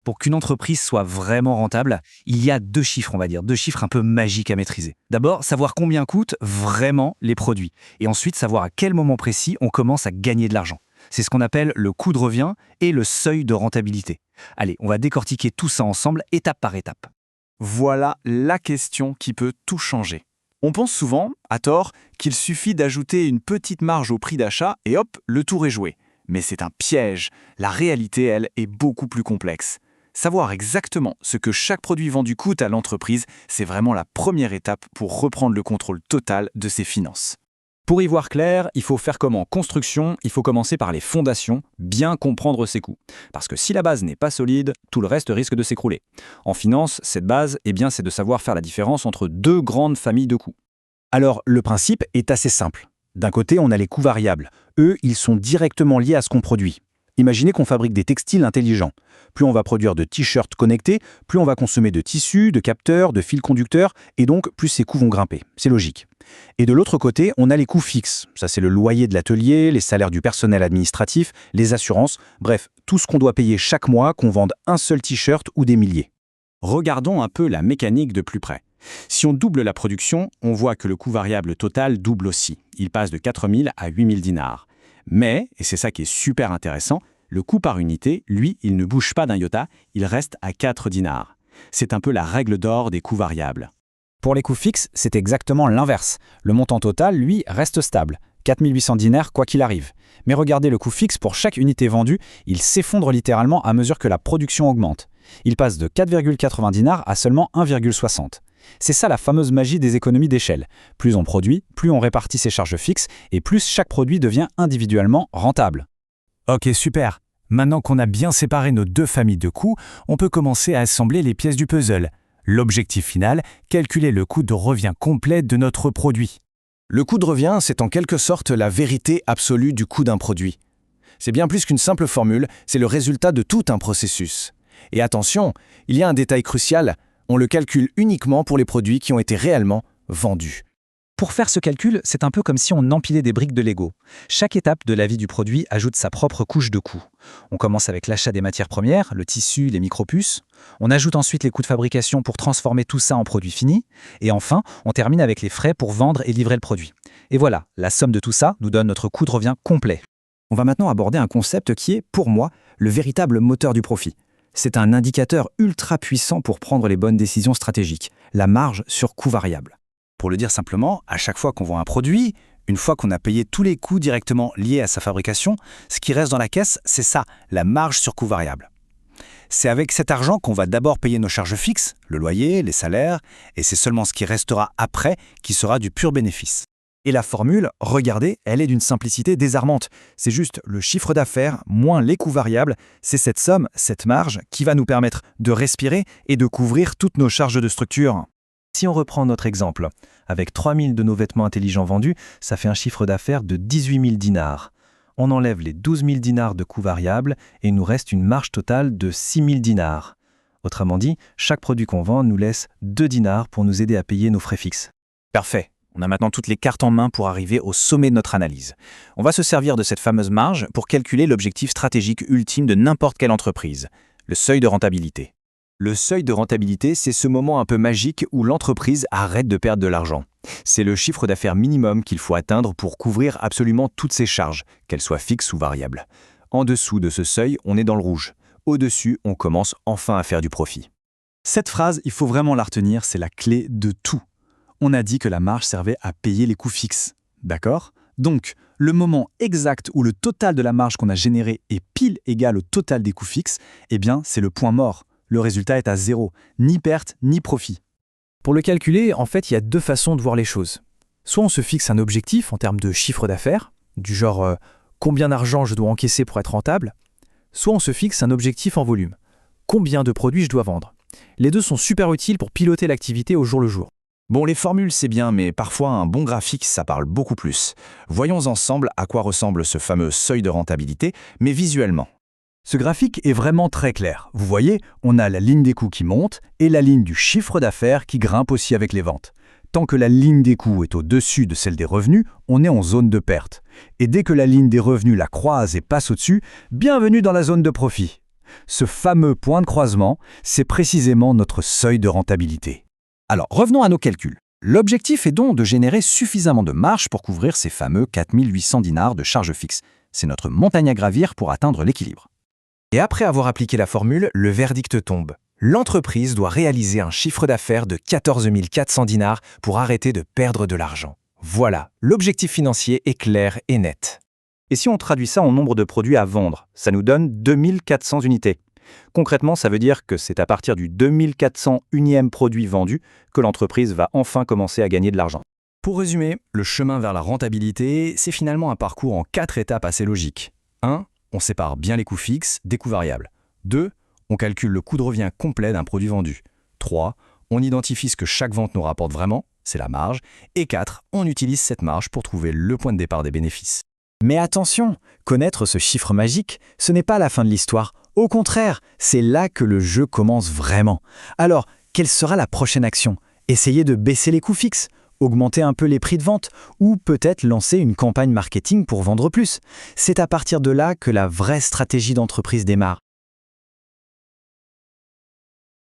Pour qu'une entreprise soit vraiment rentable, il y a deux chiffres, on va dire, deux chiffres un peu magiques à maîtriser. D'abord, savoir combien coûtent vraiment les produits. Et ensuite, savoir à quel moment précis on commence à gagner de l'argent. C'est ce qu'on appelle le coût de revient et le seuil de rentabilité. Allez, on va décortiquer tout ça ensemble, étape par étape. Voilà la question qui peut tout changer. On pense souvent, à tort, qu'il suffit d'ajouter une petite marge au prix d'achat et hop, le tour est joué. Mais c'est un piège. La réalité, elle, est beaucoup plus complexe. Savoir exactement ce que chaque produit vendu coûte à l'entreprise, c'est vraiment la première étape pour reprendre le contrôle total de ses finances. Pour y voir clair, il faut faire comme en construction, il faut commencer par les fondations, bien comprendre ses coûts. Parce que si la base n'est pas solide, tout le reste risque de s'écrouler. En finance, cette base, c'est de savoir faire la différence entre deux grandes familles de coûts. Alors, le principe est assez simple. D'un côté, on a les coûts variables. Eux, ils sont directement liés à ce qu'on produit. Imaginez qu'on fabrique des textiles intelligents. Plus on va produire de t-shirts connectés, plus on va consommer de tissus, de capteurs, de fils conducteurs, et donc plus ces coûts vont grimper. C'est logique. Et de l'autre côté, on a les coûts fixes. Ça, c'est le loyer de l'atelier, les salaires du personnel administratif, les assurances, bref, tout ce qu'on doit payer chaque mois, qu'on vende un seul t-shirt ou des milliers. Regardons un peu la mécanique de plus près. Si on double la production, on voit que le coût variable total double aussi. Il passe de 4 000 à 8 000 dinars. Mais, et c'est ça qui est super intéressant, le coût par unité, lui, il ne bouge pas d'un iota, il reste à 4 dinars. C'est un peu la règle d'or des coûts variables. Pour les coûts fixes, c'est exactement l'inverse. Le montant total, lui, reste stable. 4 800 dinars quoi qu'il arrive. Mais regardez le coût fixe pour chaque unité vendue, il s'effondre littéralement à mesure que la production augmente. Il passe de 4,80 dinars à seulement 1,60. C'est ça la fameuse magie des économies d'échelle. Plus on produit, plus on répartit ses charges fixes et plus chaque produit devient individuellement rentable. Ok, super. Maintenant qu'on a bien séparé nos deux familles de coûts, on peut commencer à assembler les pièces du puzzle. L'objectif final, calculer le coût de revient complet de notre produit. Le coût de revient, c'est en quelque sorte la vérité absolue du coût d'un produit. C'est bien plus qu'une simple formule, c'est le résultat de tout un processus. Et attention, il y a un détail crucial, on le calcule uniquement pour les produits qui ont été réellement vendus. Pour faire ce calcul, c'est un peu comme si on empilait des briques de Lego. Chaque étape de la vie du produit ajoute sa propre couche de coûts. On commence avec l'achat des matières premières, le tissu, les micropuces. On ajoute ensuite les coûts de fabrication pour transformer tout ça en produit fini. Et enfin, on termine avec les frais pour vendre et livrer le produit. Et voilà, la somme de tout ça nous donne notre coût de revient complet. On va maintenant aborder un concept qui est, pour moi, le véritable moteur du profit. C'est un indicateur ultra puissant pour prendre les bonnes décisions stratégiques, la marge sur coût variable. Pour le dire simplement, à chaque fois qu'on vend un produit, une fois qu'on a payé tous les coûts directement liés à sa fabrication, ce qui reste dans la caisse, c'est ça, la marge sur coût variable. C'est avec cet argent qu'on va d'abord payer nos charges fixes, le loyer, les salaires, et c'est seulement ce qui restera après qui sera du pur bénéfice. Et la formule, regardez, elle est d'une simplicité désarmante. C'est juste le chiffre d'affaires moins les coûts variables, c'est cette somme, cette marge, qui va nous permettre de respirer et de couvrir toutes nos charges de structure. Si on reprend notre exemple, avec 3000 de nos vêtements intelligents vendus, ça fait un chiffre d'affaires de 18 000 dinars. On enlève les 12 000 dinars de coûts variables et il nous reste une marge totale de 6 000 dinars. Autrement dit, chaque produit qu'on vend nous laisse 2 dinars pour nous aider à payer nos frais fixes. Parfait. On a maintenant toutes les cartes en main pour arriver au sommet de notre analyse. On va se servir de cette fameuse marge pour calculer l'objectif stratégique ultime de n'importe quelle entreprise, le seuil de rentabilité. Le seuil de rentabilité, c'est ce moment un peu magique où l'entreprise arrête de perdre de l'argent. C'est le chiffre d'affaires minimum qu'il faut atteindre pour couvrir absolument toutes ses charges, qu'elles soient fixes ou variables. En dessous de ce seuil, on est dans le rouge. Au-dessus, on commence enfin à faire du profit. Cette phrase, il faut vraiment la retenir, c'est la clé de tout. On a dit que la marge servait à payer les coûts fixes. D'accord ? Donc, le moment exact où le total de la marge qu'on a générée est pile égal au total des coûts fixes, c'est le point mort. Le résultat est à zéro, ni perte, ni profit. Pour le calculer, en fait, il y a deux façons de voir les choses. Soit on se fixe un objectif en termes de chiffre d'affaires, du genre combien d'argent je dois encaisser pour être rentable, soit on se fixe un objectif en volume. Combien de produits je dois vendre ? Les deux sont super utiles pour piloter l'activité au jour le jour. Bon, les formules, c'est bien, mais parfois un bon graphique, ça parle beaucoup plus. Voyons ensemble à quoi ressemble ce fameux seuil de rentabilité, mais visuellement. Ce graphique est vraiment très clair. Vous voyez, on a la ligne des coûts qui monte et la ligne du chiffre d'affaires qui grimpe aussi avec les ventes. Tant que la ligne des coûts est au-dessus de celle des revenus, on est en zone de perte. Et dès que la ligne des revenus la croise et passe au-dessus, bienvenue dans la zone de profit. Ce fameux point de croisement, c'est précisément notre seuil de rentabilité. Alors, revenons à nos calculs. L'objectif est donc de générer suffisamment de marge pour couvrir ces fameux 4800 dinars de charges fixes. C'est notre montagne à gravir pour atteindre l'équilibre. Et après avoir appliqué la formule, le verdict tombe. L'entreprise doit réaliser un chiffre d'affaires de 14 400 dinars pour arrêter de perdre de l'argent. Voilà, l'objectif financier est clair et net. Et si on traduit ça en nombre de produits à vendre, ça nous donne 2400 unités. Concrètement, ça veut dire que c'est à partir du 2401e produit vendu que l'entreprise va enfin commencer à gagner de l'argent. Pour résumer, le chemin vers la rentabilité, c'est finalement un parcours en 4 étapes assez logiques. 1. On sépare bien les coûts fixes des coûts variables. 2. On calcule le coût de revient complet d'un produit vendu. 3. On identifie ce que chaque vente nous rapporte vraiment, c'est la marge. Et 4. On utilise cette marge pour trouver le point de départ des bénéfices. Mais attention, connaître ce chiffre magique, ce n'est pas la fin de l'histoire. Au contraire, c'est là que le jeu commence vraiment. Alors, quelle sera la prochaine action? Essayer de baisser les coûts fixes? Augmenter un peu les prix de vente? Ou peut-être lancer une campagne marketing pour vendre plus? C'est à partir de là que la vraie stratégie d'entreprise démarre.